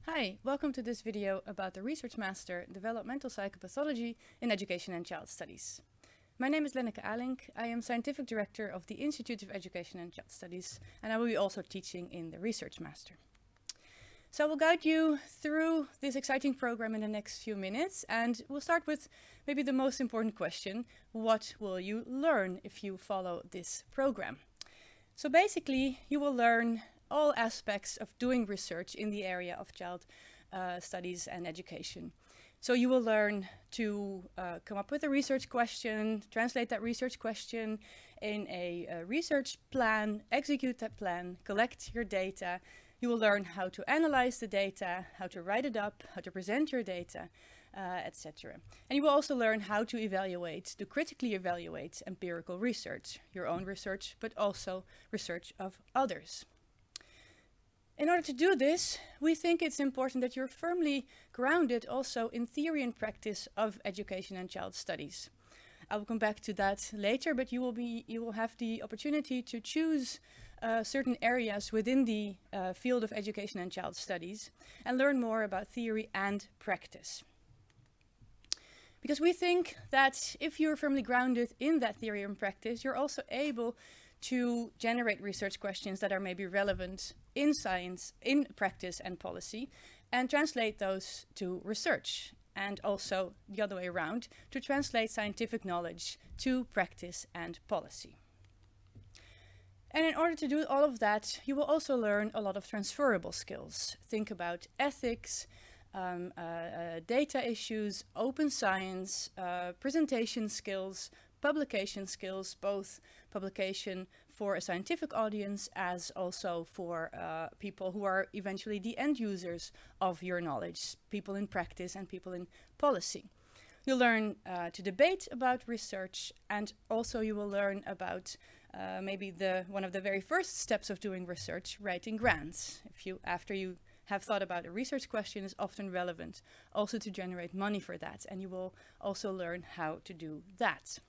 Hi, welcome to this video about the Research Master Developmental Psychopathology in Education and Child Studies. My name is Lenneke Alink. I am Scientific Director of the Institute of Education and Child Studies, and I will be also teaching in the Research Master. So I will guide you through this exciting program in the next few minutes, and we'll start with maybe the most important question: what will you learn if you follow this program? So basically, you will learn all aspects of doing research in the area of child studies and education. So you will learn to come up with a research question, translate that research question in a research plan, execute that plan, collect your data. You will learn how to analyze the data, how to write it up, how to present your data, etc. And you will also learn how to evaluate, to critically evaluate empirical research, your own research, but also research of others. In order to do this, we think it's important that you're firmly grounded also in theory and practice of education and child studies. I will come back to that later, but you will have the opportunity to choose certain areas within the field of education and child studies and learn more about theory and practice. Because we think that if you're firmly grounded in that theory and practice, you're also able to generate research questions that are maybe relevant in science, in practice and policy, and translate those to research. And also the other way around, to translate scientific knowledge to practice and policy. And in order to do all of that, you will also learn a lot of transferable skills. Think about ethics, data issues, open science, presentation skills, publication skills, both publication for a scientific audience as also for people who are eventually the end users of your knowledge, people in practice and people in policy. You'll learn to debate about research, and also you will learn about maybe one of the very first steps of doing research, writing grants. After you have thought about a research question, is often relevant also to generate money for that, and you will also learn how to do that.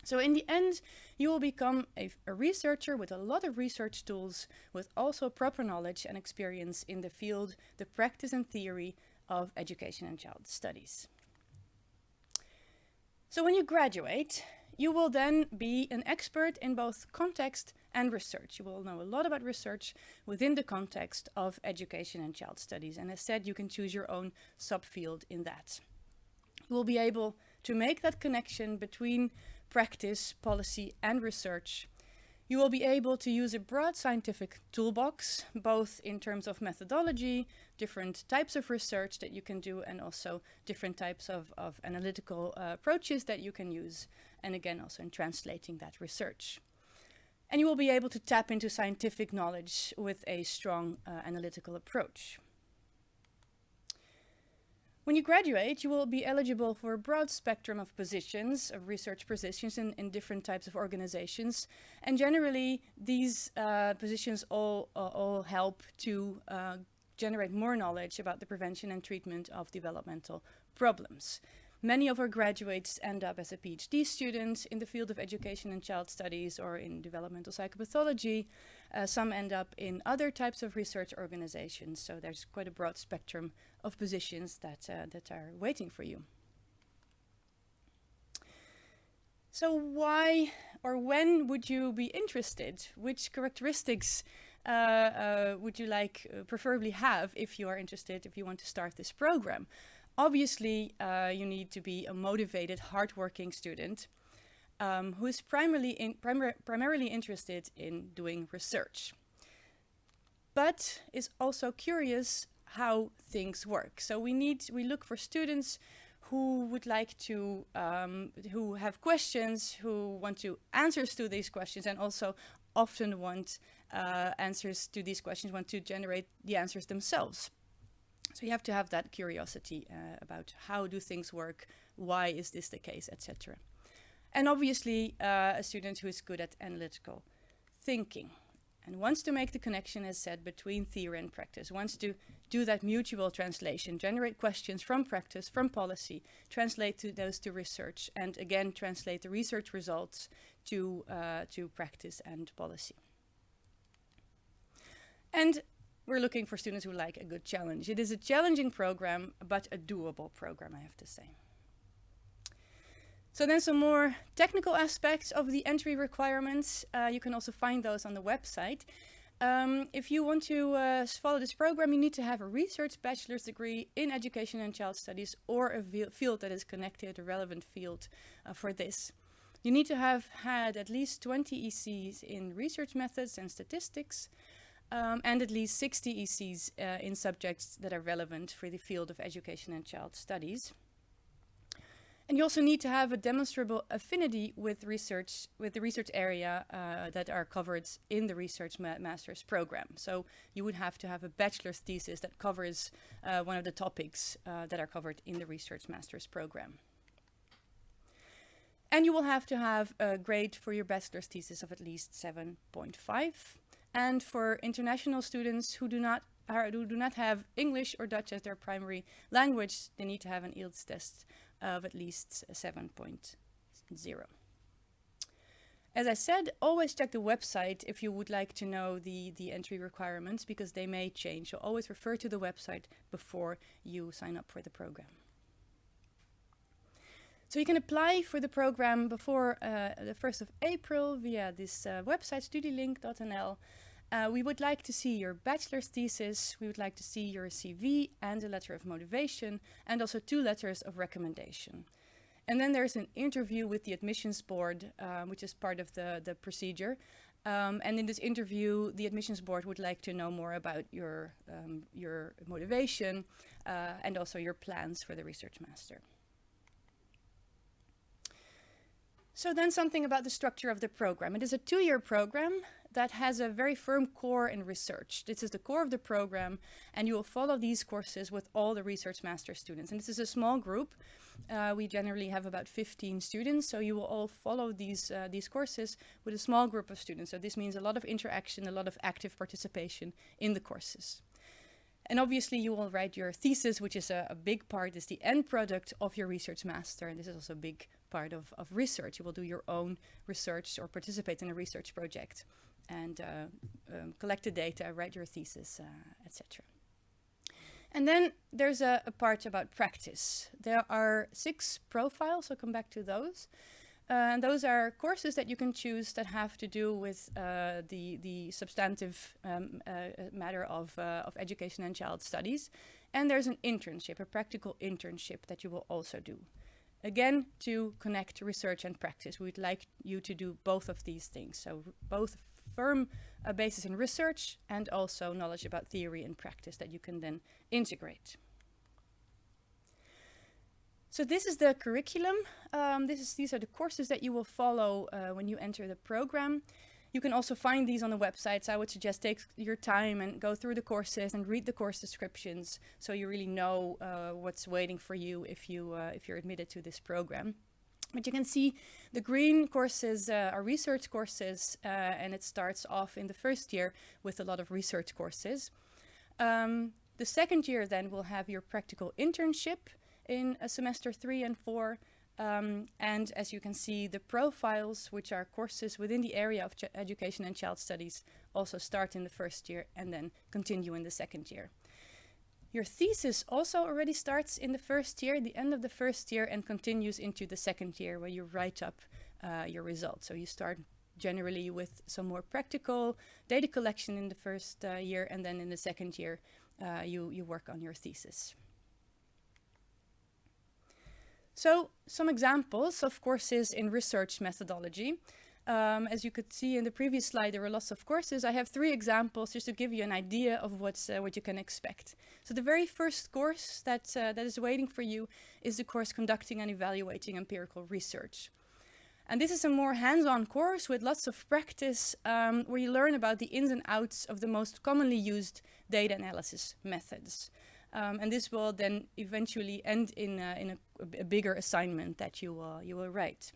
So in the end, you will become a researcher with a lot of research tools, with also proper knowledge and experience in the field, the practice and theory of education and child studies. So when you graduate, you will then be an expert in both context and research. You will know a lot about research within the context of education and child studies. And as said, you can choose your own subfield in that. You will be able to make that connection between practice, policy, and research. You will be able to use a broad scientific toolbox, both in terms of methodology, different types of research that you can do, and also different types of analytical approaches that you can use, and again, also in translating that research. And you will be able to tap into scientific knowledge with a strong analytical approach. When you graduate, you will be eligible for a broad spectrum of positions, of research positions in different types of organizations. And generally, these positions all help to generate more knowledge about the prevention and treatment of developmental problems. Many of our graduates end up as a PhD student in the field of education and child studies or in developmental psychopathology. Some end up in other types of research organizations. So there's quite a broad spectrum of positions that are waiting for you. So why or when would you be interested? Which characteristics would you like preferably have if you are interested, if you want to start this program? Obviously, you need to be a motivated, hardworking student who is primarily interested in doing research, but is also curious how things work. So we look for students who would like to, who have questions, who want to answers to these questions, and also often want answers to these questions, want to generate the answers themselves. So you have to have that curiosity about how do things work, why is this the case, etc. And obviously a student who is good at analytical thinking and wants to make the connection, as said, between theory and practice, wants to do that mutual translation, generate questions from practice, from policy, translate those to research, and again translate the research results to practice and policy. And we're looking for students who like a good challenge. It is a challenging program, but a doable program, I have to say. So then some more technical aspects of the entry requirements. You can also find those on the website. If you want to follow this program, you need to have a research bachelor's degree in education and child studies, or a field that is connected, a relevant field for this. You need to have had at least 20 ECs in research methods and statistics, and at least 60 ECs in subjects that are relevant for the field of education and child studies. And you also need to have a demonstrable affinity with the research area that are covered in the research master's program. So you would have to have a bachelor's thesis that covers one of the topics that are covered in the research master's program. And you will have to have a grade for your bachelor's thesis of at least 7.5. And for international students who do not have English or Dutch as their primary language, they need to have an IELTS test of at least 7.0. As I said, always check the website if you would like to know the entry requirements, because they may change. So always refer to the website before you sign up for the program. So you can apply for the program before the 1st of April via this website, studielink.nl. We would like to see your bachelor's thesis, we would like to see your CV and a letter of motivation, and also 2 letters of recommendation. And then there's an interview with the admissions board, which is part of the procedure. And in this interview, the admissions board would like to know more about your motivation and also your plans for the research master. So then something about the structure of the program. It is a 2-year program that has a very firm core in research. This is the core of the program, and you will follow these courses with all the research master students. And this is a small group. We generally have about 15 students, so you will all follow these courses with a small group of students. So this means a lot of interaction, a lot of active participation in the courses. And obviously you will write your thesis, which is a big part, is the end product of your research master. And this is also a big part of research. You will do your own research or participate in a research project and collect the data, write your thesis, etc. And then there's a part about practice. There are 6 profiles, I'll come back to those. And those are courses that you can choose that have to do with the substantive matter of education and child studies. And there's an internship, a practical internship that you will also do. Again, to connect research and practice. We'd like you to do both of these things. So both firm basis in research and also knowledge about theory and practice that you can then integrate. So this is the curriculum. These are the courses that you will follow when you enter the program. You can also find these on the website, so I would suggest take your time and go through the courses and read the course descriptions so you really know what's waiting for you if you're admitted to this program. But you can see the green courses are research courses, and it starts off in the first year with a lot of research courses. The second year then will have your practical internship in semester 3 and 4. And as you can see, the profiles, which are courses within the area of education and child studies, also start in the first year and then continue in the second year. Your thesis also already starts in the first year, the end of the first year, and continues into the second year where you write up your results. So you start generally with some more practical data collection in the first year, and then in the second year you work on your thesis. So some examples of courses in research methodology. As you could see in the previous slide, there were lots of courses. I have 3 examples just to give you an idea of what you can expect. So the very first course that is waiting for you is the course Conducting and Evaluating Empirical Research. And this is a more hands-on course with lots of practice where you learn about the ins and outs of the most commonly used data analysis methods. And this will then eventually end in a bigger assignment that you will write.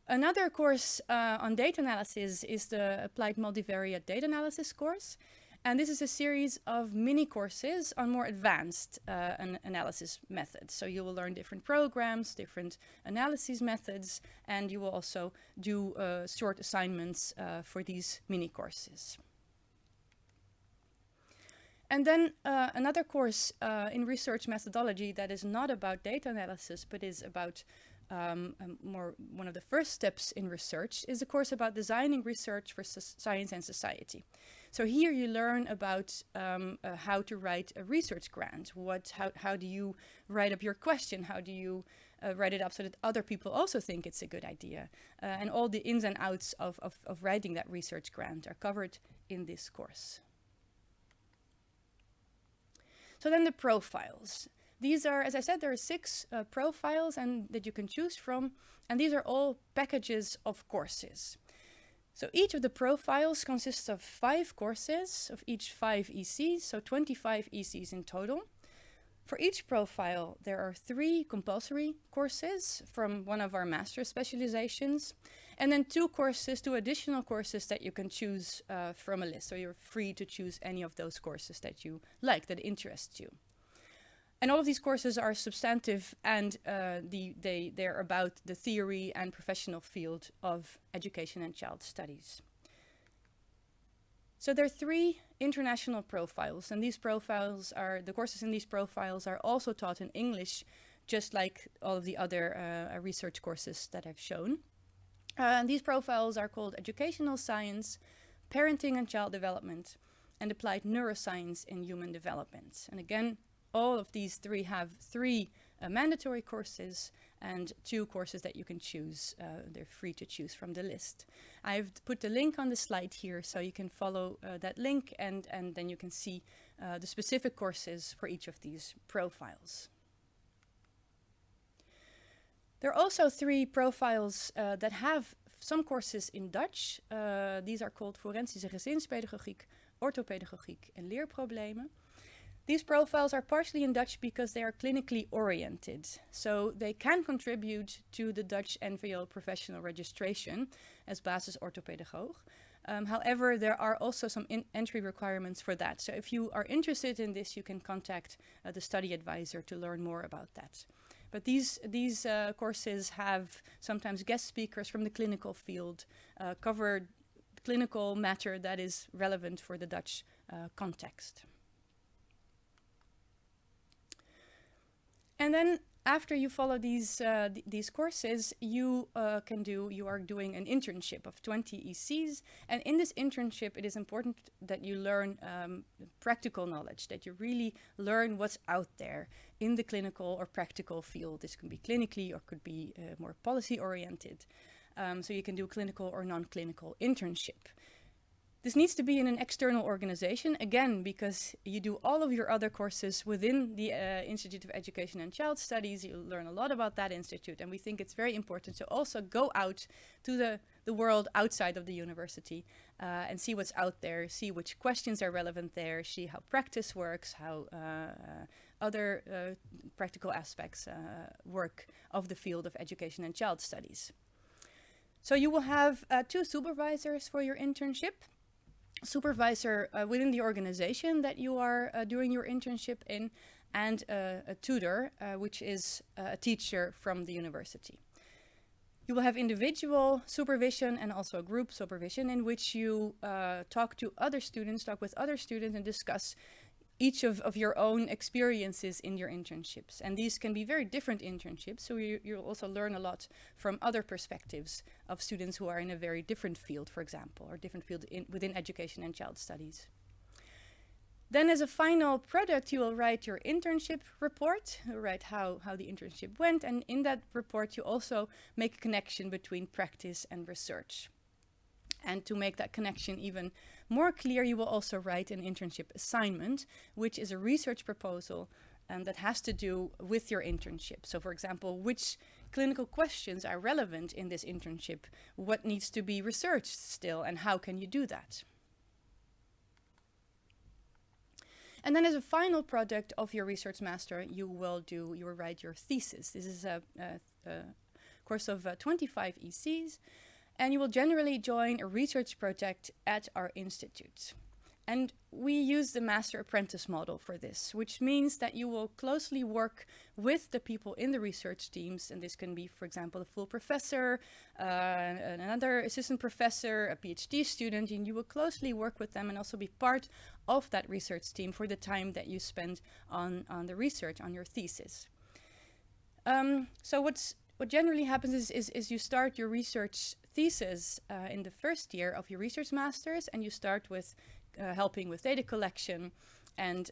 Another course on data analysis is the Applied Multivariate Data Analysis course. And this is a series of mini courses on more advanced analysis methods. So you will learn different programs, different analysis methods, and you will also do short assignments for these mini courses. And then another course in research methodology that is not about data analysis, but is about one of the first steps in research is a course about designing research for science and society. So here you learn about how to write a research grant. How do you write up your question? How do you write it up so that other people also think it's a good idea? And all the ins and outs of writing that research grant are covered in this course. So then the profiles. These are, as I said, there are 6 profiles that you can choose from, and these are all packages of courses. So each of the profiles consists of 5 courses, of each 5 ECs, so 25 ECs in total. For each profile, there are 3 compulsory courses from one of our master specializations, and then 2 additional courses that you can choose from a list. So you're free to choose any of those courses that you like, that interest you. And all of these courses are substantive, and they're about the theory and professional field of education and child studies. So there are 3 international profiles, and the courses in these profiles are also taught in English, just like all of the other research courses that I've shown. And these profiles are called Educational Science, Parenting and Child Development, and Applied Neuroscience in Human Development. And again, all of these 3 have 3 mandatory courses and 2 courses that you can choose. They're free to choose from the list. I've put the link on the slide here so you can follow that link and then you can see the specific courses for each of these profiles. There are also 3 profiles that have some courses in Dutch. These are called Forensische Gezinspedagogiek, Orthopedagogiek en Leerproblemen. These profiles are partially in Dutch because they are clinically oriented, so they can contribute to the Dutch NVO professional registration as basisorthopedagoog. However, there are also some entry requirements for that. So if you are interested in this, you can contact the study advisor to learn more about that. But these courses have sometimes guest speakers from the clinical field, cover clinical matter that is relevant for the Dutch context. And then after you follow these courses, you are doing an internship of 20 ECs. And in this internship, it is important that you learn practical knowledge, that you really learn what's out there in the clinical or practical field. This can be clinically or could be more policy oriented. So you can do clinical or non-clinical internship. This needs to be in an external organization, again, because you do all of your other courses within the Institute of Education and Child Studies. You learn a lot about that institute, and we think it's very important to also go out to the world outside of the university and see what's out there, see which questions are relevant there, see how practice works, how other practical aspects work of the field of education and child studies. So you will have 2 supervisors for your internship. Supervisor within the organization that you are doing your internship in, and a tutor, which is a teacher from the university. You will have individual supervision and also group supervision in which you talk with other students and discuss each of your own experiences in your internships. And these can be very different internships, so you'll also learn a lot from other perspectives of students who are in a very different field, for example, or different field within education and child studies. Then as a final product, you will write your internship report, write how the internship went, and in that report you also make a connection between practice and research. And to make that connection even more clear, you will also write an internship assignment, which is a research proposal that has to do with your internship. So for example, which clinical questions are relevant in this internship? What needs to be researched still, and how can you do that? And then as a final product of your research master, you will write your thesis. This is a course of 25 ECs. And you will generally join a research project at our institute. And we use the master apprentice model for this, which means that you will closely work with the people in the research teams. And this can be, for example, a full professor, another assistant professor, a PhD student, and you will closely work with them and also be part of that research team for the time that you spend on the research, on your thesis. So what generally happens is you start your research thesis in the first year of your research masters, and you start with helping with data collection, and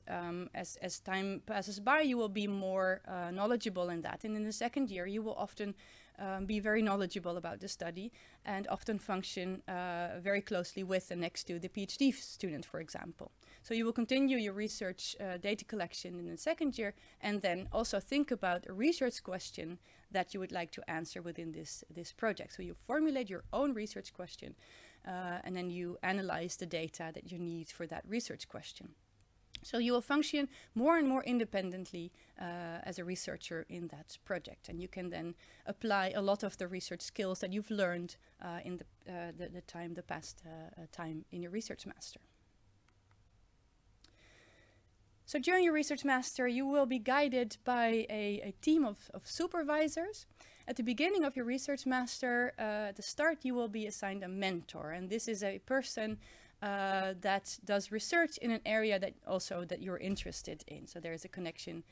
as time passes by, you will be more knowledgeable in that. And in the second year, you will often be very knowledgeable about the study and often function very closely with and next to the PhD student, for example. So you will continue your research data collection in the second year, and then also think about a research question that you would like to answer within this project. So you formulate your own research question, and then you analyze the data that you need for that research question. So you will function more and more independently as a researcher in that project, and you can then apply a lot of the research skills that you've learned in the past time in your research master. So during your research master, you will be guided by a team of supervisors. At the beginning of your research master, at the start, you will be assigned a mentor. And this is a person that does research in an area that you're interested in. So there is a connection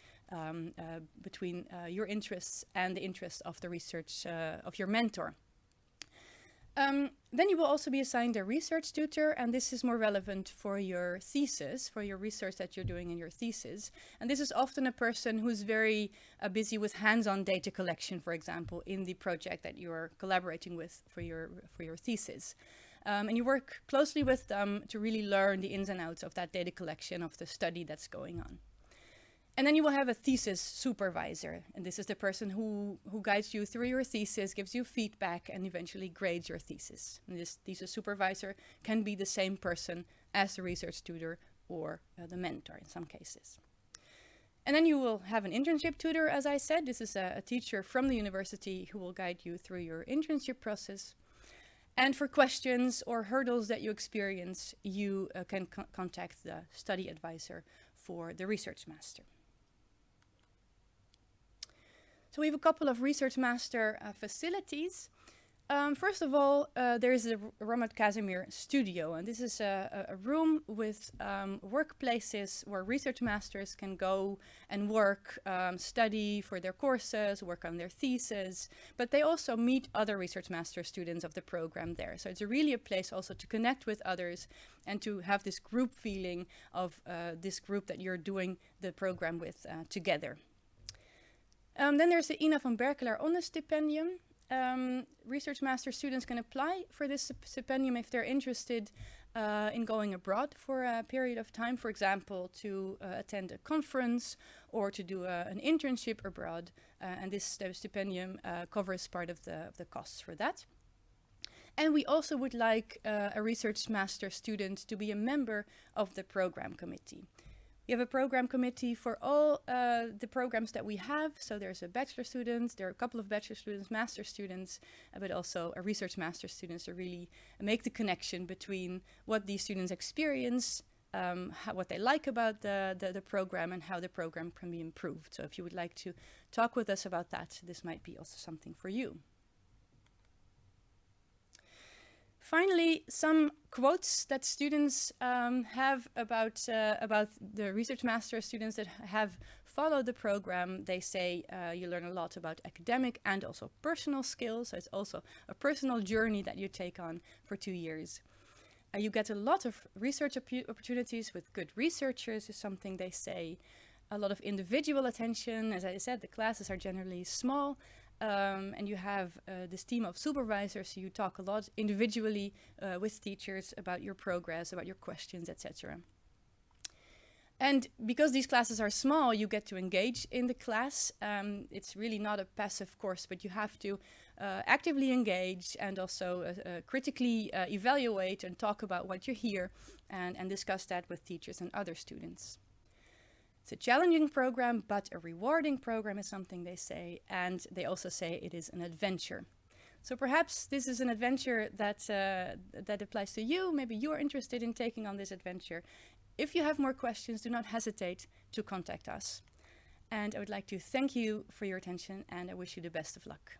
between your interests and the interests of the research of your mentor. Then you will also be assigned a research tutor, and this is more relevant for your thesis, for your research that you're doing in your thesis. And this is often a person who's very busy with hands-on data collection, for example, in the project that you are collaborating with for your thesis. And you work closely with them to really learn the ins and outs of that data collection, of the study that's going on. And then you will have a thesis supervisor, and this is the person who guides you through your thesis, gives you feedback, and eventually grades your thesis. And this thesis supervisor can be the same person as the research tutor or the mentor in some cases. And then you will have an internship tutor, as I said. This is a teacher from the university who will guide you through your internship process. And for questions or hurdles that you experience, you can contact the study advisor for the research master. So we have a couple of research master facilities. First of all, there is a Ramat Casimir studio, and this is a room with workplaces where research masters can go and work, study for their courses, work on their thesis, but they also meet other research master students of the program there. So it's really a place also to connect with others and to have this group feeling of this group that you're doing the program with together. Then there's the Ina van Berkelaar Onderstipendium. Research master students can apply for this stipendium if they're interested in going abroad for a period of time, for example, to attend a conference or to do an internship abroad. And this stipendium covers part of the costs for that. And we also would like a research master student to be a member of the program committee. We have a program committee for all the programs that we have. So there's a bachelor student, there are a couple of bachelor students, master students, but also a research master students to really make the connection between what these students experience, what they like about the program, and how the program can be improved. So if you would like to talk with us about that, this might be also something for you. Finally, some quotes that students have about the research master students that have followed the program. They say you learn a lot about academic and also personal skills. So it's also a personal journey that you take on for 2 years. You get a lot of research opportunities with good researchers is something they say. A lot of individual attention. As I said, the classes are generally small. And you have this team of supervisors, so you talk a lot individually with teachers about your progress, about your questions, etc. And because these classes are small, you get to engage in the class. It's really not a passive course, but you have to actively engage and also critically evaluate and talk about what you hear and discuss that with teachers and other students. It's a challenging program, but a rewarding program is something they say, and they also say it is an adventure. So perhaps this is an adventure that applies to you. Maybe you're interested in taking on this adventure. If you have more questions, do not hesitate to contact us. And I would like to thank you for your attention, and I wish you the best of luck.